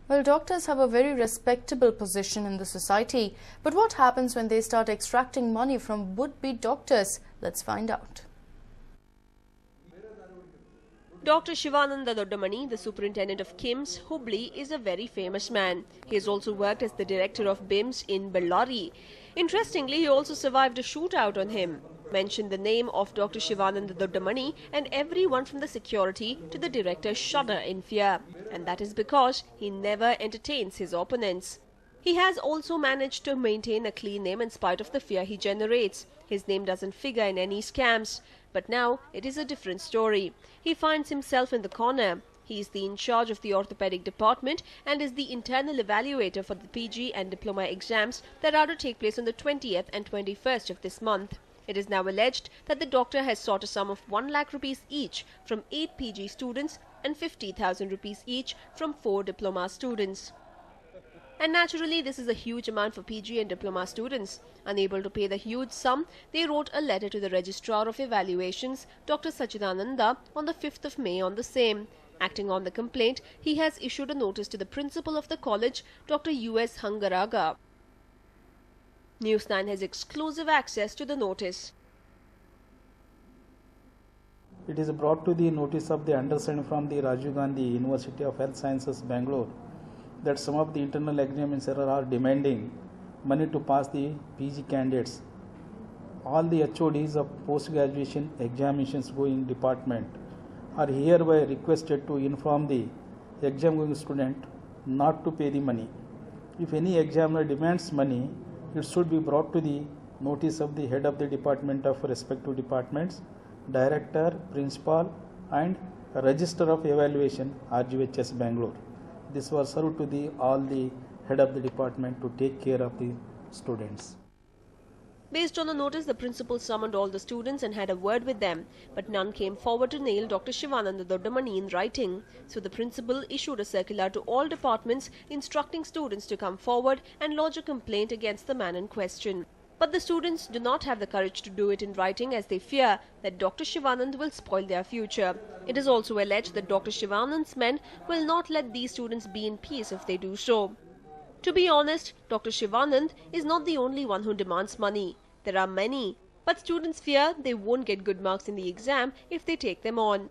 Well, doctors have a very respectable position in the society. But what happens when they start extracting money from would-be doctors? Let's find out. Dr. Shivananda Doddamani, the superintendent of KIMS, Hubli, is a very famous man. He has also worked as the director of BIMS in Bellary. Interestingly, he also survived a shootout on him. Mention the name of Dr. Shivananda Doddamani and everyone from the security to the director shudder in fear. And that is because he never entertains his opponents. He has also managed to maintain a clean name in spite of the fear he generates. His name doesn't figure in any scams. But now it is a different story. He finds himself in the corner. He is the in charge of the orthopedic department and is the internal evaluator for the PG and diploma exams that are to take place on the 20th and 21st of this month. It is now alleged that the doctor has sought a sum of 1 lakh rupees each from 8 PG students and 50,000 rupees each from 4 diploma students. And naturally, this is a huge amount for PG and diploma students. Unable to pay the huge sum, they wrote a letter to the Registrar of Evaluations, Dr. Sachidananda, on the 5th of May on the same. Acting on the complaint, he has issued a notice to the principal of the college, Dr. U.S. Hangaraga. News 9 has exclusive access to the notice. It is brought to the notice of the undersigned from the Rajiv Gandhi University of Health Sciences, Bangalore, that some of the internal examiners are demanding money to pass the PG candidates. All the HODs of post-graduation examinations going department are hereby requested to inform the exam going student not to pay the money. If any examiner demands money, it should be brought to the notice of the head of the department of respective departments, director, principal and register of evaluation, RGHS Bangalore. This was served to all the head of the department to take care of the students. Based on the notice, the principal summoned all the students and had a word with them, but none came forward to nail Dr. Shivananda Doddamani in writing. So the principal issued a circular to all departments instructing students to come forward and lodge a complaint against the man in question. But the students do not have the courage to do it in writing as they fear that Dr. Shivanand will spoil their future. It is also alleged that Dr. Shivanand's men will not let these students be in peace if they do so. To be honest, Dr. Shivanand is not the only one who demands money. There are many, but students fear they won't get good marks in the exam if they take them on.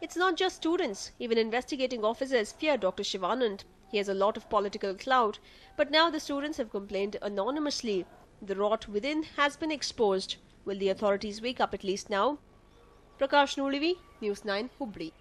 It's not just students, even investigating officers fear Dr. Shivanand. He has a lot of political clout, but now the students have complained anonymously. The rot within has been exposed. Will the authorities wake up at least now? Prakash Nulivi, News 9, Hubli.